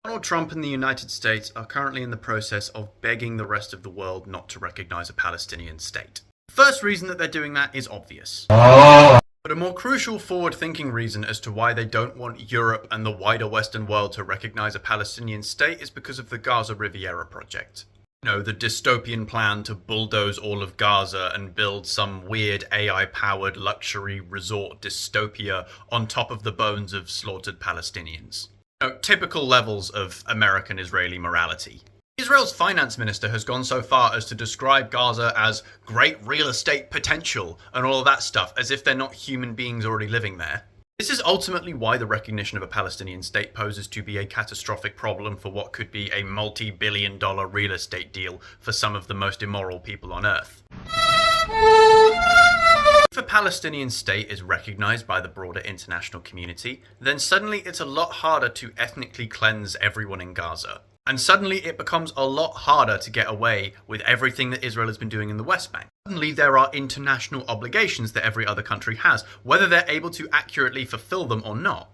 Donald Trump and the United States are currently in the process of begging the rest of the world not to recognize a Palestinian state. The first reason that they're doing that is obvious. But a more crucial forward-thinking reason as to why they don't want Europe and the wider Western world to recognize a Palestinian state is because of the Gaza Riviera project. The dystopian plan to bulldoze all of Gaza and build some weird AI-powered luxury resort dystopia on top of the bones of slaughtered Palestinians. Typical levels of American-Israeli morality. Israel's finance minister has gone so far as to describe Gaza as great real estate potential and all of that stuff, as if they're not human beings already living there. This is ultimately why the recognition of a Palestinian state poses to be a catastrophic problem for what could be a multi-billion-dollar real estate deal for some of the most immoral people on Earth. If a Palestinian state is recognized by the broader international community, then suddenly it's a lot harder to ethnically cleanse everyone in Gaza. And suddenly it becomes a lot harder to get away with everything that Israel has been doing in the West Bank. Suddenly there are international obligations that every other country has, whether they're able to accurately fulfill them or not.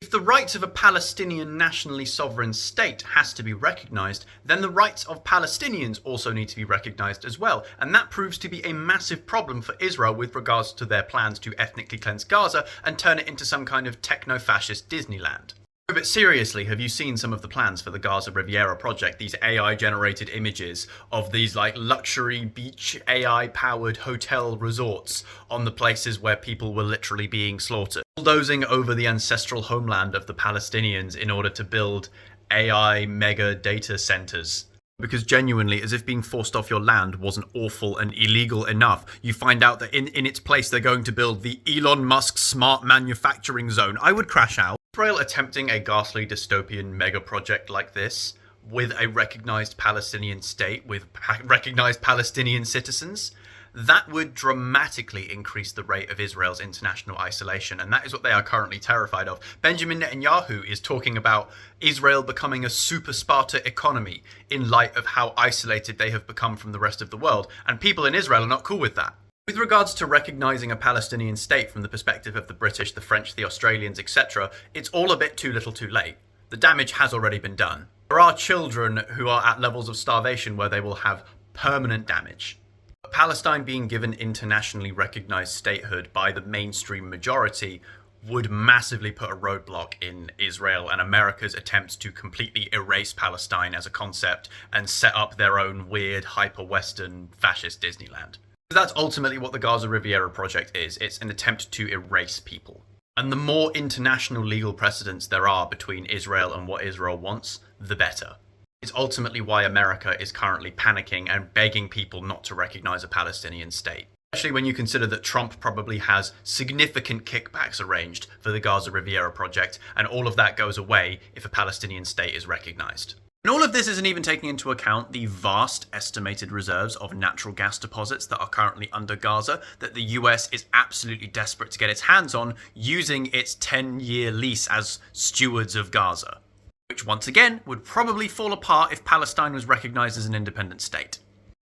If the rights of a Palestinian nationally sovereign state has to be recognized, then the rights of Palestinians also need to be recognized as well, and that proves to be a massive problem for Israel with regards to their plans to ethnically cleanse Gaza and turn it into some kind of techno-fascist Disneyland. But seriously, have you seen some of the plans for the Gaza Riviera project? These AI-generated images of these luxury beach AI-powered hotel resorts on the places where people were literally being slaughtered. Bulldozing over the ancestral homeland of the Palestinians in order to build AI mega data centers. Because genuinely, as if being forced off your land wasn't awful and illegal enough, you find out that in its place they're going to build the Elon Musk smart manufacturing zone. I would crash out. Israel attempting a ghastly dystopian mega project like this, with a recognized Palestinian state, with recognized Palestinian citizens, that would dramatically increase the rate of Israel's international isolation, and that is what they are currently terrified of. Benjamin Netanyahu is talking about Israel becoming a super Sparta economy in light of how isolated they have become from the rest of the world, and people in Israel are not cool with that. With regards to recognizing a Palestinian state from the perspective of the British, the French, the Australians, etc., it's all a bit too little too late. The damage has already been done. There are children who are at levels of starvation where they will have permanent damage. But Palestine being given internationally recognized statehood by the mainstream majority would massively put a roadblock in Israel and America's attempts to completely erase Palestine as a concept and set up their own weird, hyper-Western, fascist Disneyland. That's ultimately what the Gaza Riviera project is. It's an attempt to erase people. And the more international legal precedents there are between Israel and what Israel wants, the better. It's ultimately why America is currently panicking and begging people not to recognize a Palestinian state. Especially when you consider that Trump probably has significant kickbacks arranged for the Gaza Riviera project, and all of that goes away if a Palestinian state is recognized. And all of this isn't even taking into account the vast estimated reserves of natural gas deposits that are currently under Gaza that the US is absolutely desperate to get its hands on, using its 10-year lease as stewards of Gaza, which once again would probably fall apart if Palestine was recognized as an independent state.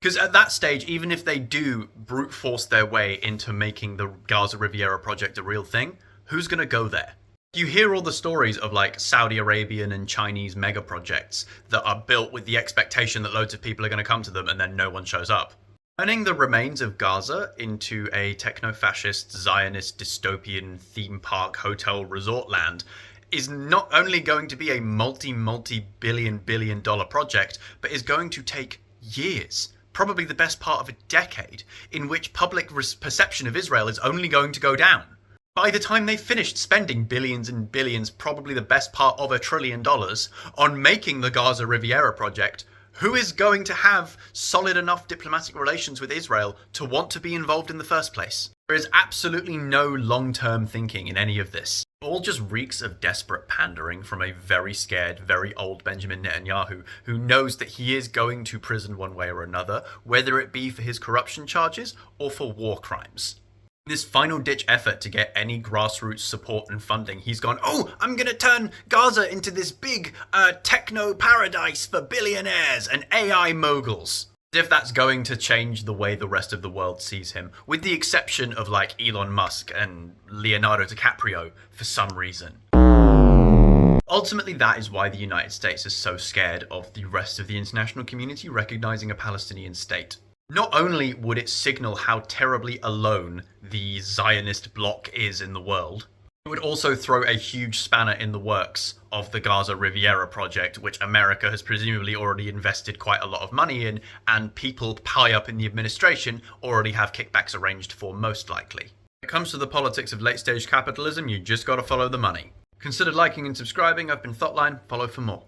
Because at that stage, even if they do brute force their way into making the Gaza Riviera project a real thing, who's going to go there? You hear all the stories of Saudi Arabian and Chinese mega projects that are built with the expectation that loads of people are going to come to them and then no one shows up. Turning the remains of Gaza into a techno-fascist, Zionist, dystopian theme park hotel resort land is not only going to be a multi-billion dollar project, but is going to take years, probably the best part of a decade, in which public perception of Israel is only going to go down. By the time they've finished spending billions and billions, probably the best part of $1 trillion, on making the Gaza Riviera project, who is going to have solid enough diplomatic relations with Israel to want to be involved in the first place? There is absolutely no long-term thinking in any of this. It all just reeks of desperate pandering from a very scared, very old Benjamin Netanyahu, who knows that he is going to prison one way or another, whether it be for his corruption charges or for war crimes. In this final-ditch effort to get any grassroots support and funding, he's gone, oh, I'm going to turn Gaza into this big techno-paradise for billionaires and AI moguls. As if that's going to change the way the rest of the world sees him, with the exception of Elon Musk and Leonardo DiCaprio for some reason. Ultimately, that is why the United States is so scared of the rest of the international community recognizing a Palestinian state. Not only would it signal how terribly alone the Zionist bloc is in the world, it would also throw a huge spanner in the works of the Gaza Riviera project, which America has presumably already invested quite a lot of money in, and people high up in the administration already have kickbacks arranged for, most likely. When it comes to the politics of late-stage capitalism, you just gotta follow the money. Consider liking and subscribing. I've been Thoughtline. Follow for more.